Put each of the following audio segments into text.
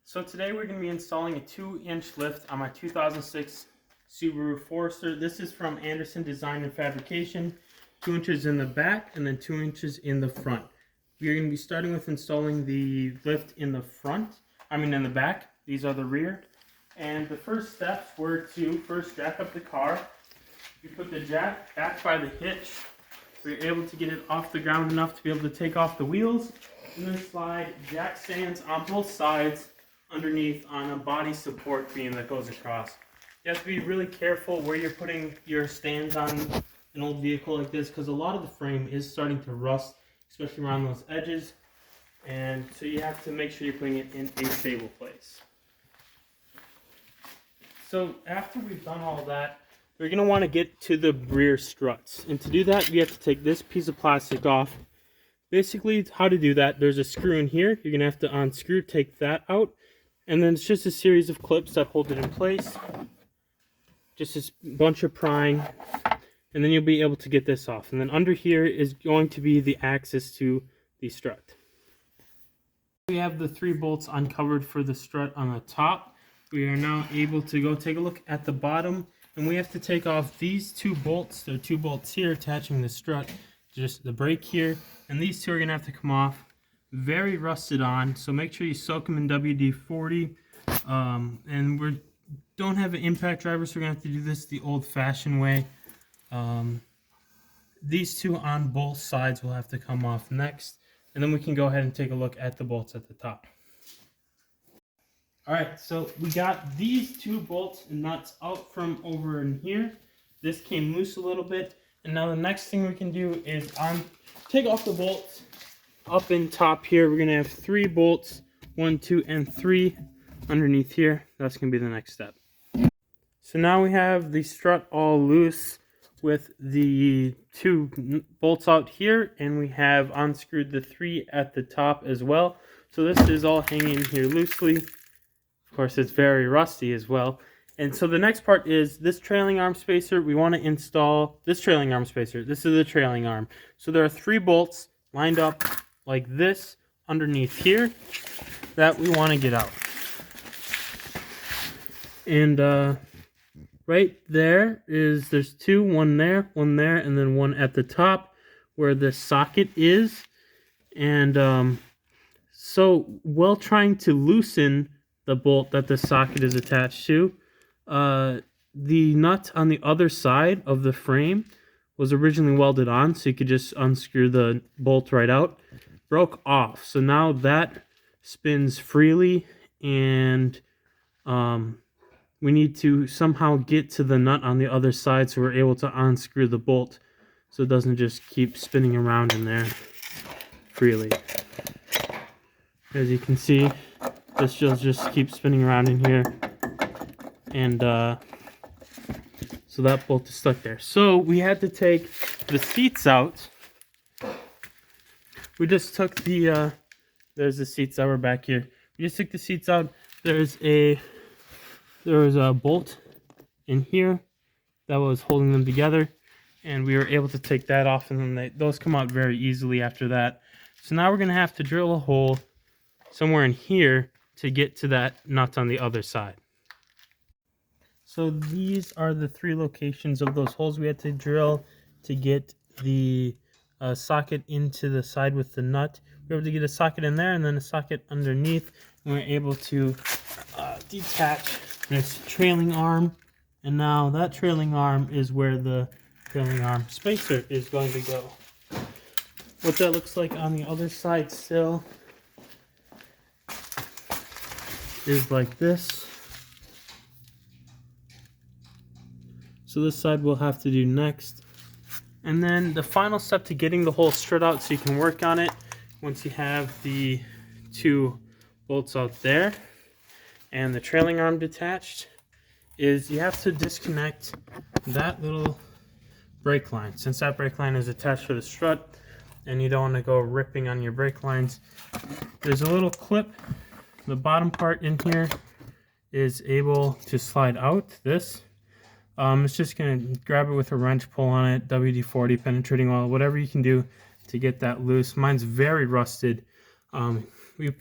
So today we're going to be installing a 2-inch lift on my 2006 Subaru Forester. This is from Anderson Design Fabrication. 2 inches in the back and then 2 inches in the front. We're going to be starting with installing the lift in the in the back. These are the rear. And the first steps were to first jack up the car. You put the jack back by the hitch. We're able to get it off the ground enough to be able to take off the wheels. And then slide jack stands on both sides underneath on a body support beam that goes across. You have to be really careful where you're putting your stands on an old vehicle like this, because a lot of the frame is starting to rust, especially around those edges, and so you have to make sure you're putting it in a stable place. So after we've done all that, we're going to want to get to the rear struts, and to do that you have to take this piece of plastic off. Basically, how to do that, there's a screw in here. You're going to have to unscrew, take that out, and then it's just a series of clips that hold it in place. Just this bunch of prying, and then you'll be able to get this off. And then under here is going to be the axis to the strut. We have the 3 bolts uncovered for the strut on the top. We are now able to go take a look at the bottom, and we have to take off these 2 bolts. There are 2 bolts here attaching the strut, just the brake here, and these 2 are going to have to come off. Very rusted on, so make sure you soak them in WD-40. And we don't have an impact driver, so we're going to have to do this the old-fashioned way. These 2 on both sides will have to come off next, and then we can go ahead and take a look at the bolts at the top. Alright, so we got these 2 bolts and nuts out from over in here. This came loose a little bit, and now the next thing we can do is take off the bolts. Up in top here, we're going to have 3 bolts, 1, 2, and 3 underneath here. That's going to be the next step. So now we have the strut all loose with the 2 bolts out here, and we have unscrewed the 3 at the top as well. So this is all hanging here loosely. Of course, it's very rusty as well. And so the next part is this trailing arm spacer. We want to install this trailing arm spacer. This is the trailing arm. So there are 3 bolts lined up like this underneath here that we want to get out. And right there there's 2, one there, and then one at the top where the socket is. And so while trying to loosen the bolt that the socket is attached to, the nut on the other side of the frame was originally welded on, so you could just unscrew the bolt right out. Broke off, so now that spins freely, and we need to somehow get to the nut on the other side so we're able to unscrew the bolt so it doesn't just keep spinning around in there freely. As you can see, this just keeps spinning around in here, and so that bolt is stuck there. So we had to take the seats out. We just took the there's the seats that were back here. We just took the seats out. There was a bolt in here that was holding them together, and we were able to take that off, and then those come out very easily after that. So now we're gonna have to drill a hole somewhere in here to get to that nut on the other side. So these are the 3 locations of those holes we had to drill to get the socket into the side with the nut. We were able to get a socket in there and then a socket underneath, and we were able to detach this trailing arm, and now that trailing arm is where the trailing arm spacer is going to go. What that looks like on the other side still is like this. So this side we'll have to do next. And then the final step to getting the whole strut out so you can work on it, once you have the 2 bolts out there and the trailing arm detached, is you have to disconnect that little brake line. Since that brake line is attached to the strut and you don't want to go ripping on your brake lines, there's a little clip. The bottom part in here is able to slide out. It's just going to grab it with a wrench, pull on it, WD-40, penetrating oil, whatever you can do to get that loose. Mine's very rusted. We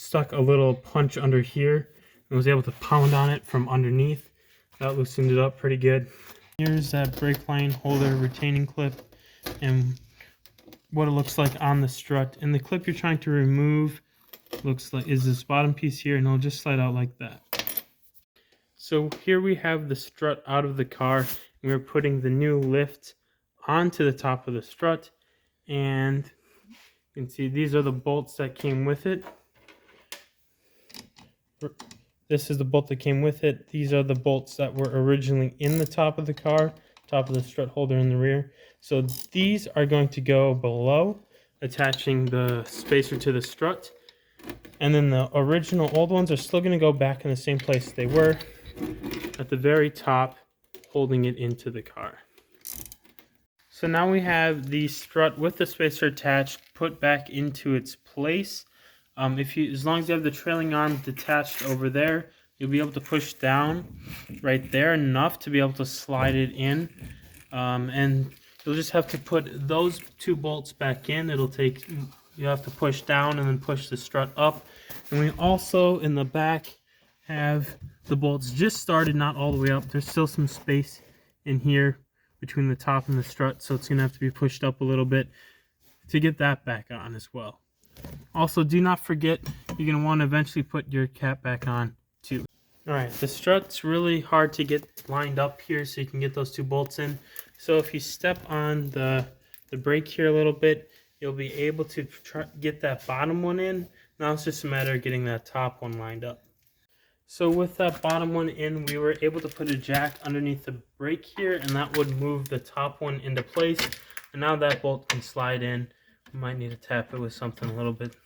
stuck a little punch under here and was able to pound on it from underneath. That loosened it up pretty good. Here's that brake line holder retaining clip and what it looks like on the strut. And the clip you're trying to remove looks like is this bottom piece here, and it'll just slide out like that. So here we have the strut out of the car, and we're putting the new lift onto the top of the strut, and you can see these are the bolts that came with it. This is the bolt that came with it. These are the bolts that were originally in the top of the car, top of the strut holder in the rear. So these are going to go below, attaching the spacer to the strut. And then the original old ones are still going to go back in the same place they were, at the very top, holding it into the car. So now we have the strut with the spacer attached put back into its place. As long as you have the trailing arm detached over there, you'll be able to push down right there enough to be able to slide it in. And you'll just have to put those two bolts back in. You have to push down and then push the strut up. And we also, in the back, have the bolts just started, not all the way up. There's still some space in here between the top and the strut, so it's going to have to be pushed up a little bit to get that back on as well. Also, do not forget, you're going to want to eventually put your cap back on too. Alright, the strut's really hard to get lined up here so you can get those two bolts in. So if you step on the brake here a little bit, you'll be able to get that bottom one in. Now it's just a matter of getting that top one lined up. So with that bottom one in, we were able to put a jack underneath the brake here, and that would move the top one into place. And now that bolt can slide in. We might need to tap it with something a little bit,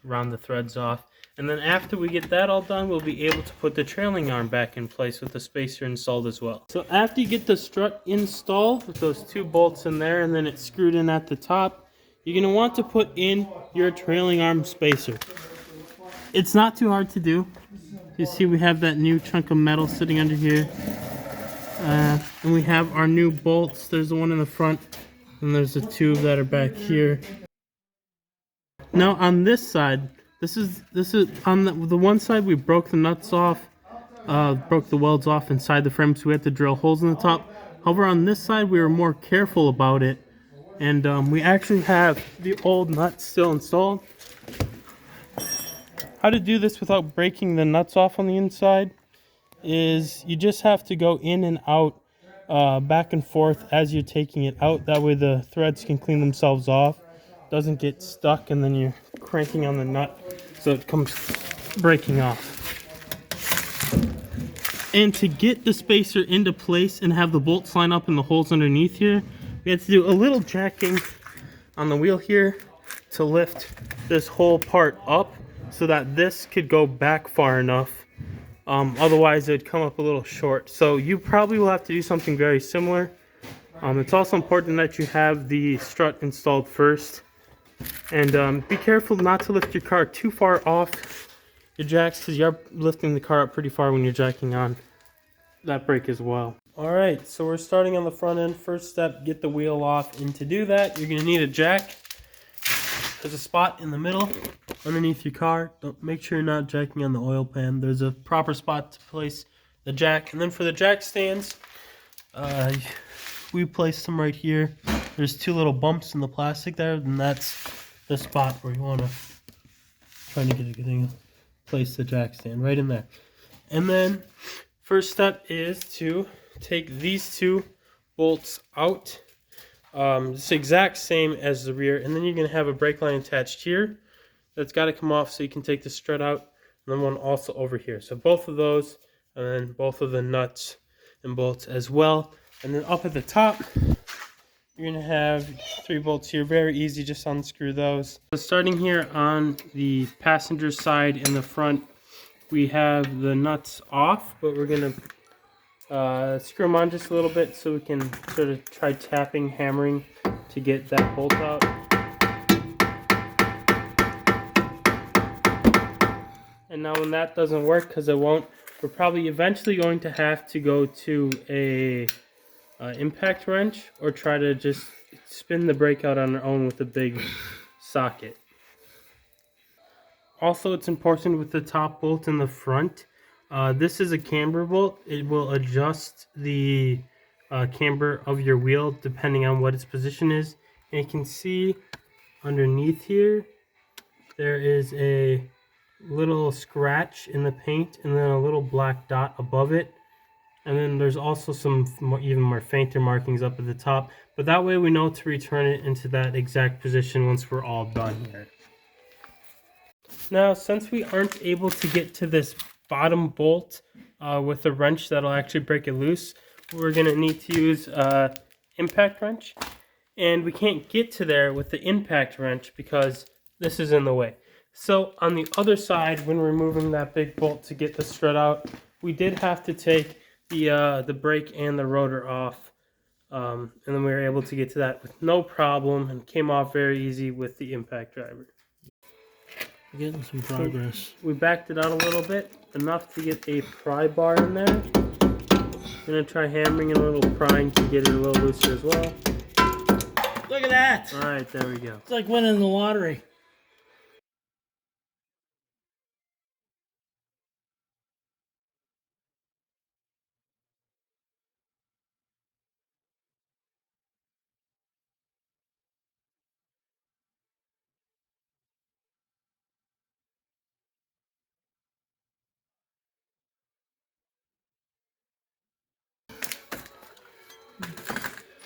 round the threads off. And then after we get that all done, we'll be able to put the trailing arm back in place with the spacer installed as well. So after you get the strut installed with those two bolts in there and then it's screwed in at the top, you're going to want to put in your trailing arm spacer. It's not too hard to do. You see we have that new chunk of metal sitting under here. And we have our new bolts. There's the one in the front and there's the two that are back here. Now on this side, this is on the one side we broke the nuts off, broke the welds off inside the frame, so we had to drill holes in the top. However, on this side we were more careful about it, and we actually have the old nuts still installed. How to do this without breaking the nuts off on the inside is you just have to go in and out, back and forth as you're taking it out. That way the threads can clean themselves off, doesn't get stuck, and then you're cranking on the nut so it comes breaking off. And to get the spacer into place and have the bolts line up in the holes underneath here, we had to do a little jacking on the wheel here to lift this whole part up so that this could go back far enough. Otherwise it would come up a little short. So you probably will have to do something very similar. It's also important that you have the strut installed first. And be careful not to lift your car too far off your jacks, because you're lifting the car up pretty far when you're jacking on that brake as well. Alright, so we're starting on the front end. First step, get the wheel off. And to do that, you're going to need a jack. There's a spot in the middle underneath your car. Make sure you're not jacking on the oil pan. There's a proper spot to place the jack. And then for the jack stands, we place them right here. There's two little bumps in the plastic there, and that's the spot where you want to try to get a good thing. Place the jack stand right in there. And then first step is to take these two bolts out. It's the exact same as the rear, and then you're going to have a brake line attached here that's got to come off so you can take the strut out, and then one also over here. So both of those, and then both of the nuts and bolts as well. And then up at the top, you're going to have 3 bolts here. Very easy, just unscrew those. So starting here on the passenger side in the front, we have the nuts off, but we're going to screw them on just a little bit so we can sort of try tapping, hammering to get that bolt out. And now when that doesn't work, because it won't, we're probably eventually going to have to go to a impact wrench or try to just spin the brake out on our own with a big socket. Also, it's important with the top bolt in the front. This is a camber bolt. It will adjust the camber of your wheel depending on what its position is. And you can see underneath here, there is a little scratch in the paint and then a little black dot above it. And then there's also some even more fainter markings up at the top. But that way we know to return it into that exact position once we're all done here. Now, since we aren't able to get to this bottom bolt with a wrench that'll actually break it loose, we're going to need to use impact wrench. And we can't get to there with the impact wrench because this is in the way. So on the other side, when removing that big bolt to get the strut out, we did have to take the brake and the rotor off. And then we were able to get to that with no problem and came off very easy with the impact driver. Getting some progress. We backed it out a little bit, enough to get a pry bar in there. I'm going to try hammering and a little prying to get it a little looser as well. Look at that! Alright, there we go. It's like winning the lottery.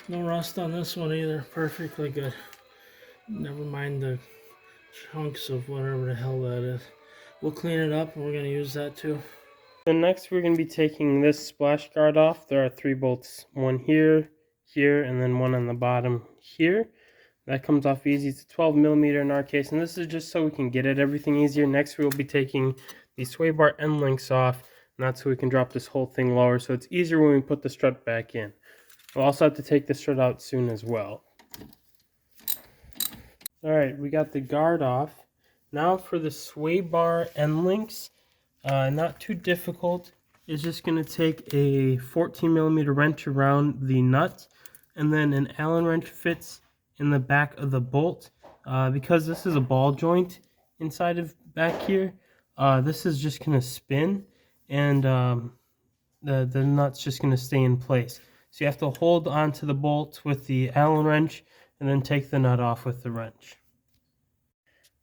No rust on this one either. Perfectly good. Never mind the chunks of whatever the hell that is. We'll clean it up and we're going to use that too. So next we're going to be taking this splash guard off. There are 3 bolts, one here, here, and then one on the bottom here. That comes off easy. It's a 12 millimeter in our case, and this is just so we can get at everything easier. Next we'll be taking the sway bar end links off, and that's so we can drop this whole thing lower, so it's easier when we put the strut back in. We'll also have to take the strut out soon as well. Alright, we got the guard off. Now for the sway bar end links. Not too difficult. It's just going to take a 14 millimeter wrench around the nut, and then an Allen wrench fits in the back of the bolt. Because this is a ball joint inside of back here, this is just going to spin, and the nut's just going to stay in place. So you have to hold onto the bolt with the Allen wrench and then take the nut off with the wrench.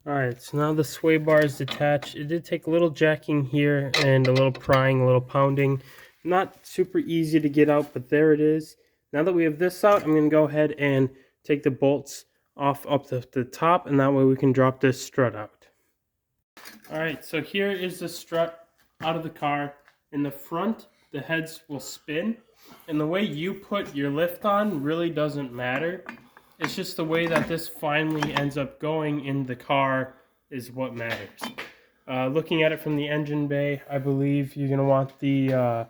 Alright, so now the sway bar is detached. It did take a little jacking here and a little prying, a little pounding. Not super easy to get out, but there it is. Now that we have this out, I'm going to go ahead and take the bolts off up to the top, and that way we can drop this strut out. Alright, so here is the strut out of the car. In the front, the heads will spin, and the way you put your lift on really doesn't matter. It's just the way that this finally ends up going in the car is what matters. Looking at it from the engine bay, I believe you're going to want the,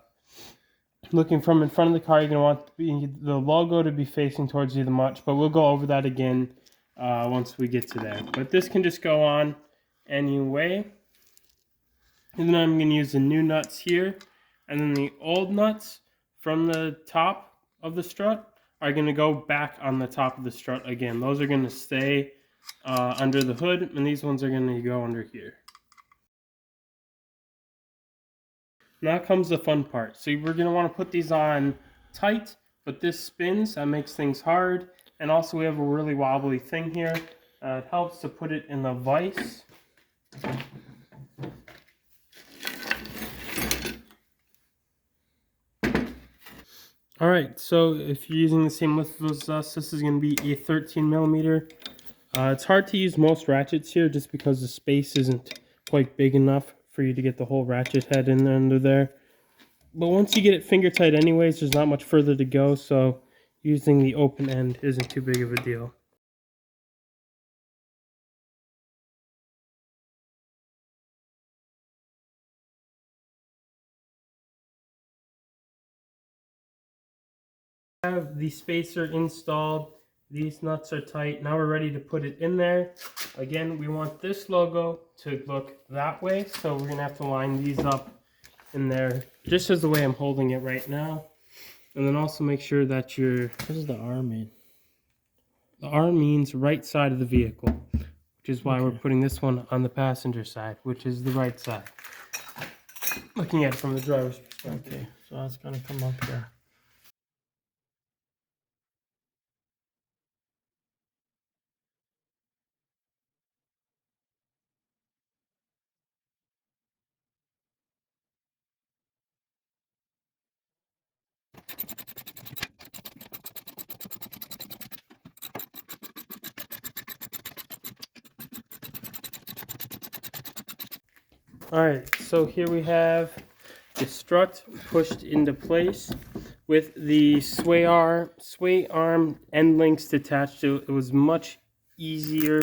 looking from in front of the car, you're going to want the logo to be facing towards you the much, but we'll go over that again once we get to there. But this can just go on anyway. And then I'm going to use the new nuts here, and then the old nuts from the top of the strut are going to go back on the top of the strut again. Those are going to stay under the hood, and these ones are going to go under here. Now comes the fun part. So we're going to want to put these on tight, but this spins. That makes things hard. And also we have a really wobbly thing here. It helps to put it in the vise. Alright, so if you're using the same lift as us, this is going to be a 13 millimeter. It's hard to use most ratchets here just because the space isn't quite big enough for you to get the whole ratchet head in under there. But once you get it finger tight anyways, there's not much further to go, so using the open end isn't too big of a deal. Have the spacer installed. These nuts are tight. Now we're ready to put it in there. Again, we want this logo to look that way, so we're gonna have to line these up in there just as the way I'm holding it right now. And then also make sure that your, What does the R mean? the R means right side of the vehicle, which which is why we're putting this one on the passenger side, which is the right side. Looking at it from the driver's perspective. Okay, so that's gonna come up here. Alright, so here we have the strut pushed into place with the sway arm end links detached to it. It was much easier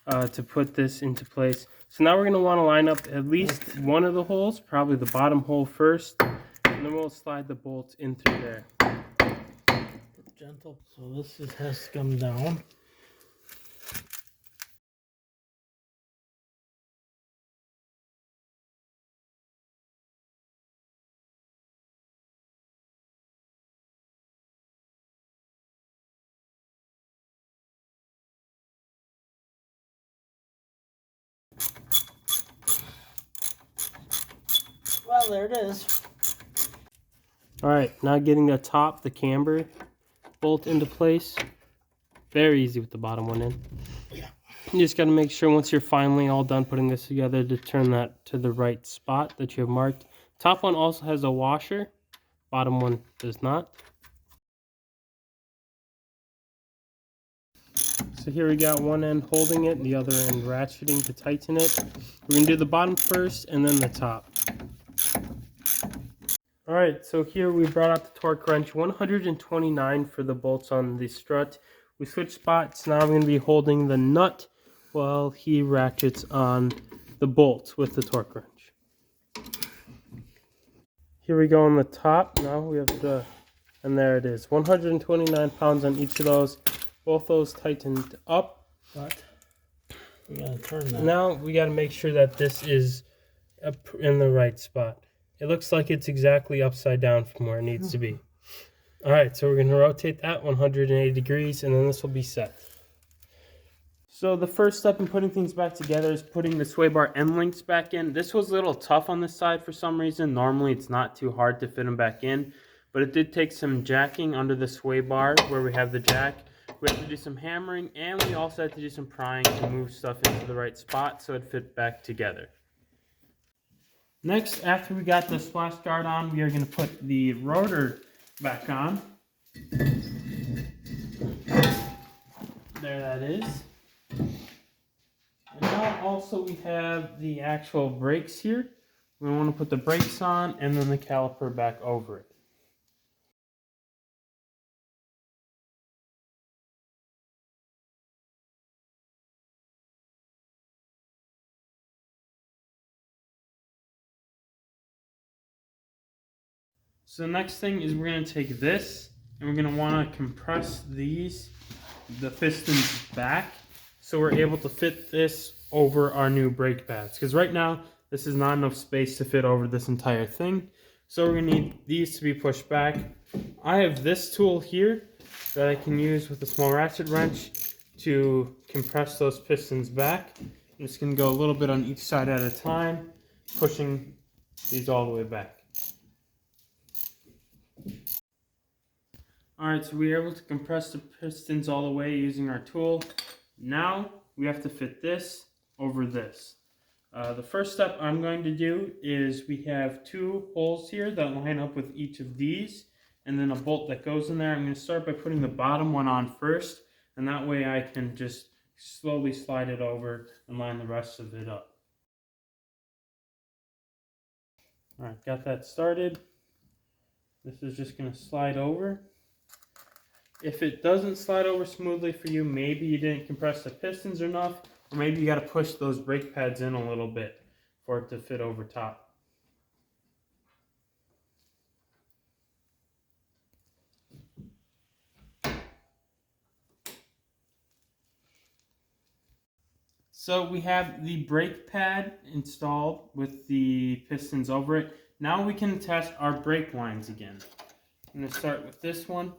to put this into place. So now we're going to want to line up at least one of the holes, probably the bottom hole first, and then we'll slide the bolts in through there. Gentle. So this has to come down. Well, there it is. Alright, now getting the camber bolt into place. Very easy with the bottom one in. Yeah. You just got to make sure once you're finally all done putting this together to turn that to the right spot that you have marked. Top one also has a washer. Bottom one does not. So here we got one end holding it, the other end ratcheting to tighten it. We're going to do the bottom first and then the top. Alright, so here we brought out the torque wrench, 129 for the bolts on the strut. We switched spots, now I'm going to be holding the nut while he ratchets on the bolts with the torque wrench. Here we go on the top, now we have the, and there it is, 129 pounds on each of those. Both those tightened up. But we gotta turn that. Now we gotta make sure that this is up in the right spot. It looks like it's exactly upside down from where it needs to be. Alright, so we're going to rotate that 180 degrees and then this will be set. So the first step in putting things back together is putting the sway bar end links back in. This was a little tough on this side for some reason. Normally it's not too hard to fit them back in, but it did take some jacking under the sway bar where we have the jack. We have to do some hammering and we also had to do some prying to move stuff into the right spot so it fit back together. Next, after we got the splash guard on, we are going to put the rotor back on. There that is. And now also we have the actual brakes here. We want to put the brakes on and then the caliper back over it. So the next thing is we're going to take this and we're going to want to compress the pistons back so we're able to fit this over our new brake pads. Because right now this is not enough space to fit over this entire thing. So we're going to need these to be pushed back. I have this tool here that I can use with a small ratchet wrench to compress those pistons back. I'm just going to go a little bit on each side at a time, pushing these all the way back. Alright, so we are able to compress the pistons all the way using our tool. Now we have to fit this over this. The first step I'm going to do is we have two holes here that line up with each of these and then a bolt that goes in there. I'm going to start by putting the bottom one on first, and that way I can just slowly slide it over and line the rest of it up. Alright, got that started. This is just going to slide over. If it doesn't slide over smoothly for you, maybe you didn't compress the pistons enough, or maybe you got to push those brake pads in a little bit for it to fit over top. So we have the brake pad installed with the pistons over it. Now we can test our brake lines again. I'm going to start with this one.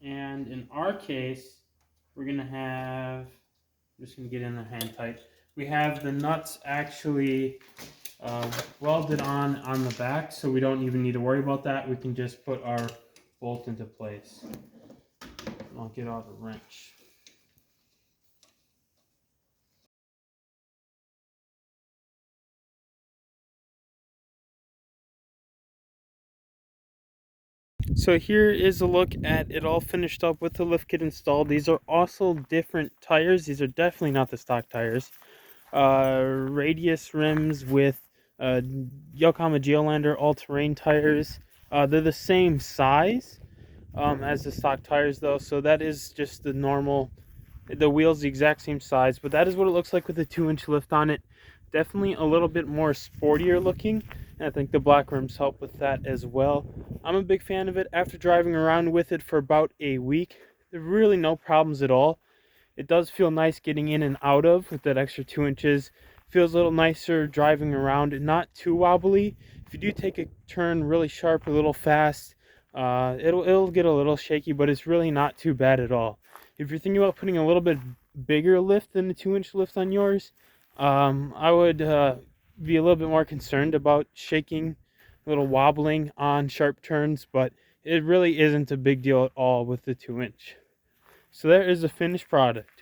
And in our case, we're gonna have, I'm just gonna get in there hand tight. We have the nuts actually welded on the back, so we don't even need to worry about that. We can just put our bolt into place. I'll get out a wrench. So here is a look at it all finished up with the lift kit installed. These are also different tires. These are definitely not the stock tires. Radius rims with Yokohama Geolandar all-terrain tires. They're the same size as the stock tires though, so that is just the normal. The wheel's the exact same size, but that is what it looks like with the 2-inch lift on it. Definitely a little bit more sportier looking, and I think the black rims help with that as well. I'm a big fan of it. After driving around with it for about a week, there are really no problems at all. It does feel nice getting in and out of with that extra 2 inches. Feels a little nicer driving around, not too wobbly. If you do take a turn really sharp or a little fast, it'll get a little shaky, but it's really not too bad at all. If you're thinking about putting a little bit bigger lift than the 2-inch lift on yours, I would be a little bit more concerned about shaking, a little wobbling on sharp turns, but it really isn't a big deal at all with the 2-inch. So there is the finished product.